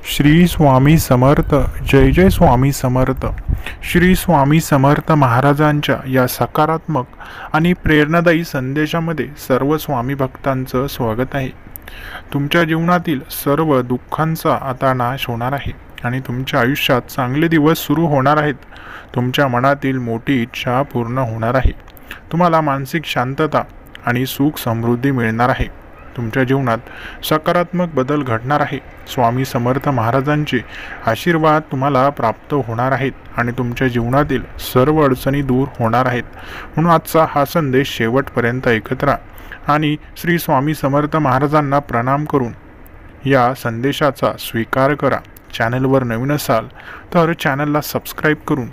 श्री स्वामी समर्थ. जय जय स्वामी समर्थ. श्री स्वामी समर्थ महाराजांच्या या सकारात्मक आणि प्रेरणादायी संदेशामध्ये सर्व स्वामी भक्तांचं स्वागत आहे. तुमच्या जीवनातील सर्व दुःखांचा आता नाश होणार आहे आणि तुमच्या आयुष्यात चांगले दिवस सुरू होणार आहेत. तुमच्या मनातील मोठी इच्छा पूर्ण होणार आहे. तुम्हाला मानसिक शांतता आणि सुख समृद्धी मिळणार आहे. तुमच्या जीवनात सकारात्मक बदल घडणार आहे. स्वामी समर्थ महाराजांचे आशीर्वाद तुम्हाला प्राप्त होणार आहेत आणि तुमच्या जीवनातील सर्व अडचणी दूर होणार आहेत. म्हणून आजचा हा संदेश शेवटपर्यंत ऐकत राहा आणि श्री स्वामी समर्थ महाराजांना प्रणाम करून या संदेशाचा स्वीकार करा. चॅनलवर नवीन असाल तर चॅनलला सबस्क्राईब करून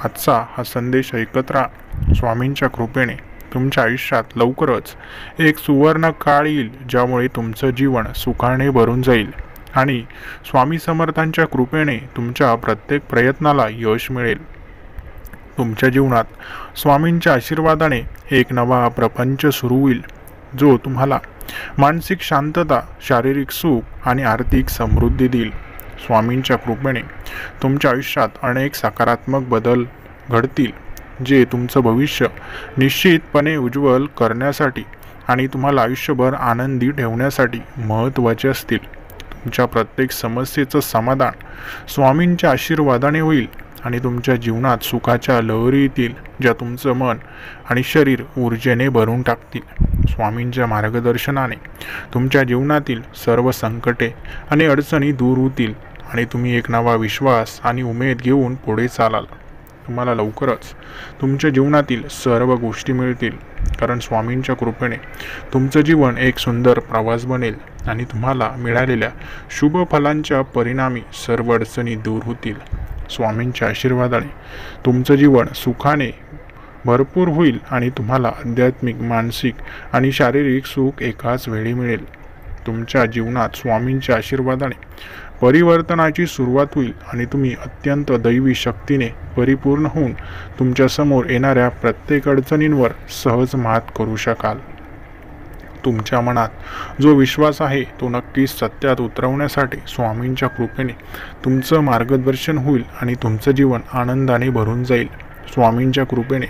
आजचा हा संदेश ऐकत राहा. स्वामींच्या कृपेने तुमच्या आयुष्यात लवकरच एक सुवर्ण काळ येईल, ज्यामुळे तुमचं जीवन सुखाने भरून जाईल आणि स्वामी समर्थांच्या कृपेने तुमच्या प्रत्येक प्रयत्नाला यश मिळेल. तुमच्या जीवनात स्वामींच्या आशीर्वादाने एक नवा प्रपंच सुरू होईल, जो तुम्हाला मानसिक शांतता, शारीरिक सुख आणि आर्थिक समृद्धी देईल. स्वामींच्या कृपेने तुमच्या आयुष्यात अनेक सकारात्मक बदल घडतील, जे तुमचं भविष्य निश्चितपणे उज्ज्वल करण्यासाठी आणि तुम्हाला आयुष्यभर आनंदी ठेवण्यासाठी महत्त्वाचे असतील. तुमच्या प्रत्येक समस्येचं समाधान स्वामींच्या आशीर्वादाने होईल आणि तुमच्या जीवनात सुखाच्या लहरी येतील, ज्या तुमचं मन आणि शरीर ऊर्जेने भरून टाकतील. स्वामींच्या मार्गदर्शनाने तुमच्या जीवनातील सर्व संकटे आणि अडचणी दूर होतील आणि तुम्ही एक नवा विश्वास आणि उमेद घेऊन पुढे चालाल. तुम्हाला लवकरच तुमच्या जीवनातील सर्व गोष्टी मिळतील, कारण स्वामींच्या कृपेने तुमचं जीवन एक सुंदर प्रवास बनेल आणि तुम्हाला मिळालेल्या शुभ फलांच्या परिणामी सर्व अडचणी दूर होतील. स्वामींच्या आशीर्वादाने तुमचं जीवन सुखाने भरपूर होईल आणि तुम्हाला आध्यात्मिक, मानसिक आणि शारीरिक सुख एकाच वेळी मिळेल. तुमच्या जीवनात स्वामींच्या आशीर्वादाने परिवर्तनाची सुरुवात होईल आणि तुम्ही अत्यंत दैवी शक्तीने परिपूर्ण होऊन तुमच्या समोर येणाऱ्या प्रत्येक अडचणींवर सहज मात करू शकाल. तुमच्या मनात जो विश्वास आहे तो नक्कीच सत्यात उतरवण्यासाठी स्वामींच्या कृपेने तुमचं मार्गदर्शन होईल आणि तुमचं जीवन आनंदाने भरून जाईल. स्वामींच्या कृपेने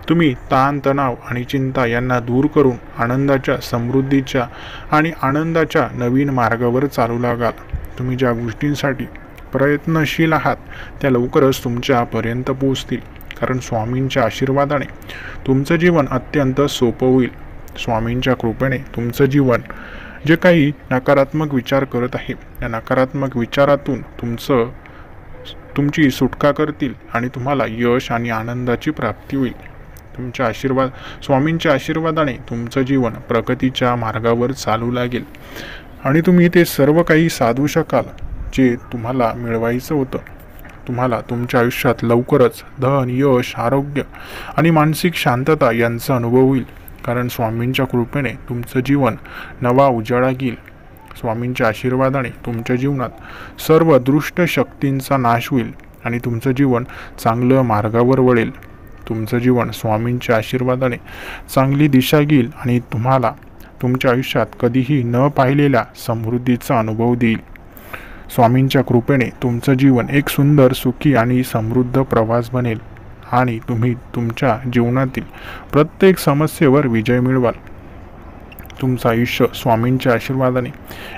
तुम्ही ताणतणाव आणि चिंता यांना दूर करून आनंदाच्या, समृद्धीच्या आणि आनंदाच्या नवीन मार्गावर चालू लागाल. तुम्ही ज्या गोष्टींसाठी प्रयत्नशील आहात त्या लवकरच तुमच्यापर्यंत पोहोचतील, कारण स्वामींच्या आशीर्वादाने तुमचं जीवन अत्यंत सोपं होईल. स्वामींच्या कृपेने तुमचं जीवन जे काही नकारात्मक विचार करत आहे त्या नकारात्मक विचारातून तुमची सुटका करतील आणि तुम्हाला यश आणि आनंदाची प्राप्ती होईल. स्वामींच्या आशीर्वादाने तुमचं जीवन प्रगतीच्या मार्गावर चालू लागेल आणि तुम्ही ते सर्व काही साधू शकाल जे तुम्हाला मिळवायचं होतं. तुम्हाला तुमच्या आयुष्यात लवकरच धन, यश, आरोग्य आणि मानसिक शांतता यांचा अनुभव होईल, कारण स्वामींच्या कृपेने तुमचं जीवन नवा उजाळा घेईल. स्वामींच्या आशीर्वादाने तुमच्या जीवनात सर्व दुष्ट शक्तींचा नाश होईल आणि तुमचं जीवन चांगलं मार्गावर वळेल. तुमचं जीवन स्वामींच्या आशीर्वादाने चांगली दिशा घेईल आणि तुम्हाला तुमच्या आयुष्यात कधीही न पाहिलेल्या समृद्धीचा अनुभव देईल. स्वामींच्या कृपेने तुमचं जीवन एक सुंदर, सुखी आणि समृद्ध प्रवास बनेल आणि तुम्ही तुमच्या जीवनातील प्रत्येक समस्येवर विजय मिळवाल. तुमचं आयुष्य स्वामींच्या आशीर्वादाने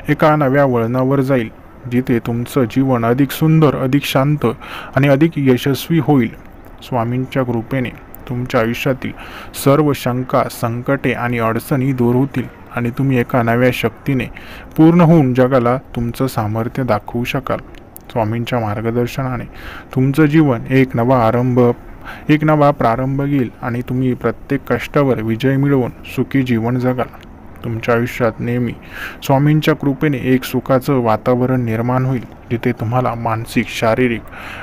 एका नव्या वळणावर जाईल, जिथे तुमचं जीवन अधिक सुंदर, अधिक शांत आणि अधिक यशस्वी होईल. स्वामींच्या कृपेने तुमच्या आयुष्यातील सर्व शंका, संकटे आणि अडचणी दूर होतील आणि तुम्ही एका नव्या शक्तीने पूर्ण होऊन जगाला तुमचं सामर्थ्य दाखवू शकाल. स्वामींच्या मार्गदर्शनाने तुमचं जीवन एक नवा प्रारंभ घेईल आणि तुम्ही प्रत्येक कष्टावर विजय मिळवून सुखी जीवन जगाल. तुमच्या आयुष्यात नेहमी स्वामींच्या कृपेने एक सुखाचं वातावरण निर्माण होईल, जिथे तुम्हाला मानसिक, शारीरिक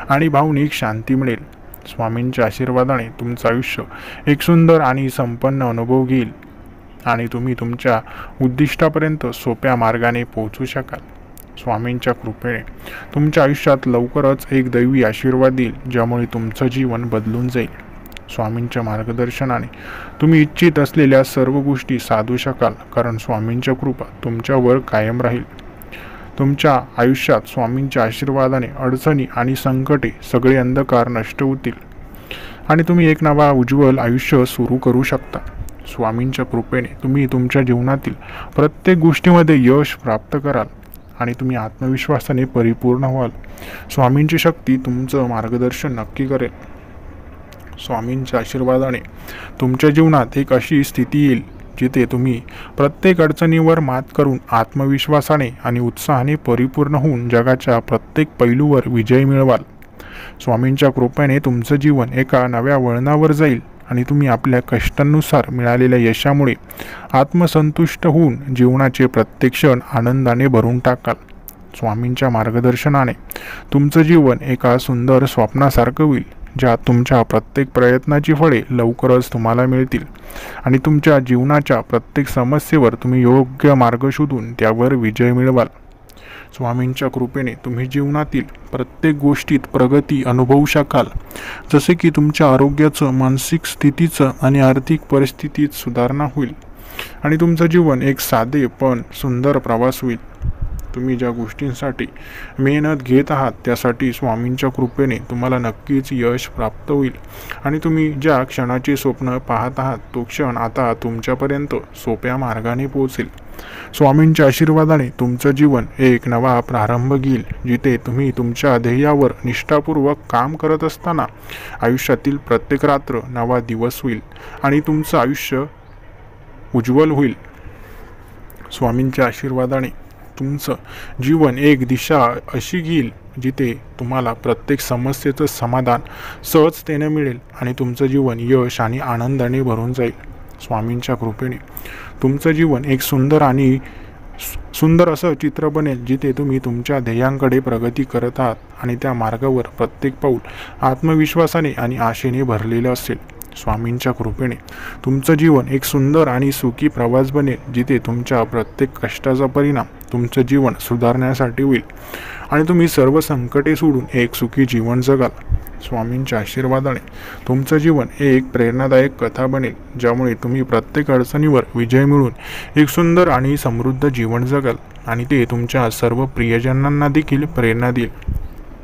आणि भावनिक शांती मिळेल. स्वामींच्या आशीर्वादाने तुमचं आयुष्य एक सुंदर आणि संपन्न अनुभव घेईल आणि तुम्ही तुमच्या उद्दिष्टापर्यंत सोप्या मार्गाने पोहोचू शकाल. स्वामींच्या कृपेने तुमच्या आयुष्यात लवकरच एक दैवी आशीर्वाद येईल, ज्यामुळे तुमचं जीवन बदलून जाईल. स्वामींच्या मार्गदर्शनाने तुम्ही इच्छित असलेल्या सर्व गोष्टी साधू शकाल, कारण स्वामींच्या कृपा तुमच्यावर कायम राहील. तुमच्या आयुष्यात स्वामींच्या आशीर्वादाने अडचणी आणि संकटे सगळे अंधकार नष्ट होतील आणि तुम्ही एक नवा उज्ज्वल आयुष्य सुरू करू शकता. स्वामींच्या कृपेने तुम्ही तुमच्या जीवनातील प्रत्येक गोष्टीमध्ये यश प्राप्त कराल आणि तुम्ही आत्मविश्वासाने परिपूर्ण व्हाल. स्वामींची शक्ती तुमचं मार्गदर्शन नक्की करेल. स्वामींच्या आशीर्वादाने तुमच्या जीवनात एक अशी स्थिती येईल जिथे तुम्ही प्रत्येक अडचणीवर मात करून आत्मविश्वासाने आणि उत्साहाने परिपूर्ण होऊन जगाच्या प्रत्येक पैलूवर विजय मिळवाल. स्वामींच्या कृपेने तुमचं जीवन एका नव्या वळणावर जाईल आणि तुम्ही आपल्या कष्टांनुसार मिळालेल्या यशामुळे आत्मसंतुष्ट होऊन जीवनाचे प्रत्येक क्षण आनंदाने भरून टाकाल. स्वामींच्या मार्गदर्शनाने तुमचं जीवन एका सुंदर स्वप्नासारखं होईल, ज्यात तुमच्या प्रत्येक प्रयत्नाची फळे लवकरच तुम्हाला मिळतील आणि तुमच्या जीवनाच्या प्रत्येक समस्येवर तुम्ही योग्य मार्ग शोधून त्यावर विजय मिळवाल. स्वामींच्या कृपेने तुम्ही जीवनातील प्रत्येक गोष्टीत प्रगती अनुभवू शकाल, जसे की तुमच्या आरोग्याचं, मानसिक स्थितीचं आणि आर्थिक परिस्थितीत सुधारणा होईल आणि तुमचं जीवन एक साधे पण सुंदर प्रवास होईल. तुम्ही ज्या गोष्टींसाठी मेहनत घेत आहात त्यासाठी स्वामींच्या कृपेने तुम्हाला नक्कीच यश प्राप्त होईल आणि तुम्ही ज्या क्षणाचे स्वप्न पाहत आहात तो क्षण आता तुमच्यापर्यंत सोप्या मार्गाने पोहोचेल. स्वामींच्या आशीर्वादाने तुमचं जीवन एक नवा प्रारंभ घेईल, जिथे तुम्ही तुमच्या ध्येयावर निष्ठापूर्वक काम करत असताना आयुष्यातील प्रत्येक रात्र नवा दिवस होईल आणि तुमचं आयुष्य उज्ज्वल होईल. स्वामींच्या आशीर्वादाने तुमचं जीवन एक दिशा अशी घेईल जिथे तुम्हाला प्रत्येक समस्येचं समाधान सहजतेने मिळेल आणि तुमचं जीवन यश आणि आनंदाने भरून जाईल. स्वामींच्या कृपेने तुमचं जीवन एक सुंदर असं चित्र बनेल, जिथे तुम्ही तुमच्या ध्येयांकडे प्रगती करत आहात आणि त्या मार्गावर प्रत्येक पाऊल आत्मविश्वासाने आणि आशेने भरलेलं असेल. स्वामींच्या कृपेने तुमचं जीवन एक सुंदर आणि सुखी प्रवास बनेल, जिथे तुमच्या प्रत्येक कष्टाचा परिणाम तुमचं जीवन सुधारण्यासाठी होईल आणि तुम्ही सर्व संकटे सोडून एक सुखी जीवन जगाल. स्वामींच्या आशीर्वादाने तुमचं जीवन एक प्रेरणादायक कथा बनेल, ज्यामुळे तुम्ही प्रत्येक अडचणीवर विजय मिळवून एक सुंदर आणि समृद्ध जीवन जगाल आणि ते तुमच्या सर्व प्रियजनांना देखील प्रेरणा देईल.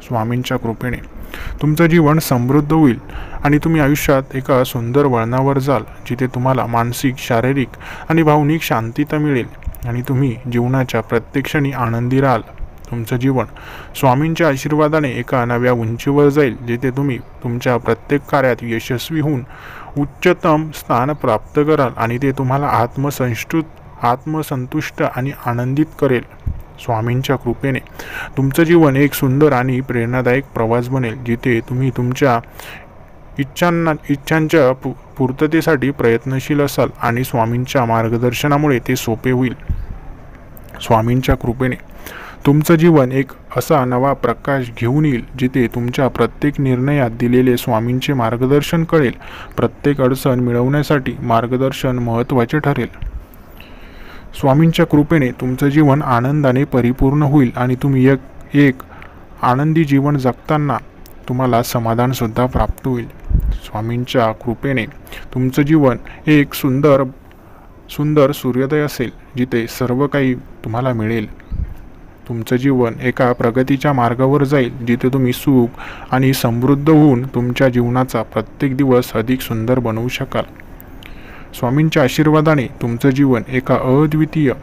स्वामींच्या कृपेने तुमचं जीवन समृद्ध होईल आणि तुम्ही आयुष्यात एका सुंदर वळणावर जाल, जिथे तुम्हाला मानसिक, शारीरिक आणि भावनिक शांतता मिळेल आणि तुम्ही जीवनाच्या प्रत्येक क्षणी आनंदी राहाल. तुमचं जीवन स्वामींच्या आशीर्वादाने एका नव्या उंचीवर जाईल, जिथे तुम्ही तुमच्या प्रत्येक कार्यात यशस्वी होऊन उच्चतम स्थान प्राप्त कराल आणि ते तुम्हाला आत्मसंतुष्ट आणि आनंदित करेल. स्वामींच्या कृपेने तुमचं जीवन एक सुंदर आणि प्रेरणादायक प्रवास बनेल, जिथे तुम्ही तुमच्या इच्छांच्या पूर्ततेसाठी प्रयत्नशील असाल आणि स्वामींच्या मार्गदर्शनामुळे ते सोपे होईल. स्वामींच्या कृपेने तुमचं जीवन एक असा नवा प्रकाश घेऊन येईल, जिथे तुमच्या प्रत्येक निर्णयात दिलेले स्वामींचे मार्गदर्शन कळेल. प्रत्येक अडचण मिळवण्यासाठी मार्गदर्शन महत्त्वाचे ठरेल. स्वामींच्या कृपेने तुमचं जीवन आनंदाने परिपूर्ण होईल आणि तुम्ही एक आनंदी जीवन जगताना तुम्हाला समाधानसुद्धा प्राप्त होईल. स्वामींच्या कृपेने तुमचं जीवन एक सुंदर सूर्योदय असेल, जिथे सर्व काही तुम्हाला मिळेल. तुमचं जीवन एका प्रगतीच्या मार्गावर जाईल, जिथे तुम्ही सुख आणि समृद्ध होऊन तुमच्या जीवनाचा प्रत्येक दिवस अधिक सुंदर बनवू शकाल. स्वामींच्या आशीर्वादाने तुमचं जीवन एका अद्वितीय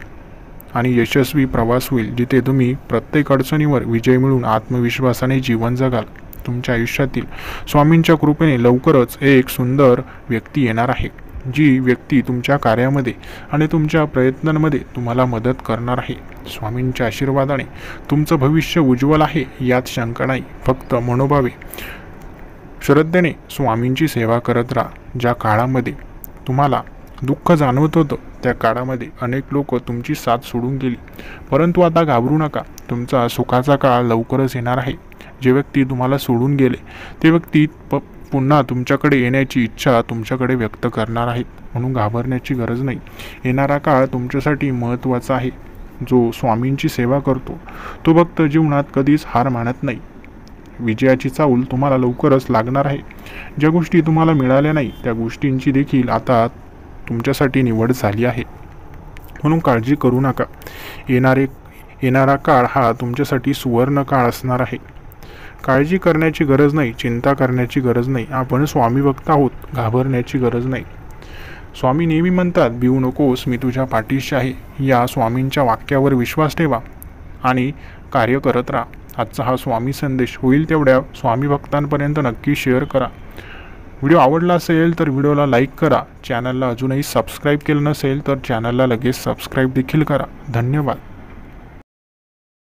आणि यशस्वी प्रवास होईल, जिथे तुम्ही प्रत्येक अडचणीवर विजय मिळवून आत्मविश्वासाने जीवन जगाल. तुमच्या आयुष्यातील स्वामींच्या कृपेने लवकरच एक सुंदर व्यक्ती येणार आहे, जी व्यक्ती तुमच्या कार्यामध्ये आणि तुमच्या प्रयत्नांमध्ये तुम्हाला मदत करणार आहे. स्वामींच्या आशीर्वादाने तुमचं भविष्य उज्ज्वल आहे, यात शंका नाही. फक्त मनोभावे श्रद्धेने स्वामींची सेवा करत राहा. ज्या काळामध्ये तुम्हाला दुःख जाणवत होतं त्या काळामध्ये अनेक लोक तुमची साथ सोडून गेली, परंतु आता घाबरू नका. तुमचा सुखाचा काळ लवकरच येणार आहे. जे व्यक्ती तुम्हाला सोडून गेले ते व्यक्ती पुन्हा तुमच्याकडे येण्याची इच्छा तुमच्याकडे व्यक्त करणार आहेत, म्हणून घाबरण्याची गरज नाही. येणारा काळ तुमच्यासाठी महत्त्वाचा आहे. जो स्वामींची सेवा करतो तो भक्त जीवनात कधीच हार मानत नाही. विजयाची चाहूल तुम्हाला लवकरच लागणार आहे. ज्या गोष्टी तुम्हाला मिळाल्या नाही त्या गोष्टींची देखील आता तुमच्यासाठी निवड झाली आहे, म्हणून काळजी करू नका. येणारा काळ हा तुमच्यासाठी सुवर्ण काळ असणार आहे. काळजी करण्याची गरज नाही, चिंता करण्याची गरज नाही. आपण स्वामी भक्त आहोत, घाबरण्याची गरज नाही. स्वामी नेहमी म्हणतात, भिवू नकोस, मी तुझ्या पाठीशी आहे. या स्वामींच्या वाक्यावर विश्वास ठेवा आणि कार्य करत राहा. आजचा हा स्वामी संदेश होईल तेवढ्या स्वामी भक्तांपर्यंत नक्की शेअर करा. व्हिडिओ आवडला असेल तर व्हिडिओला लाईक करा. चॅनलला अजूनही सबस्क्राईब केलं नसेल तर चॅनलला लगेच सबस्क्राईब देखील करा. धन्यवाद.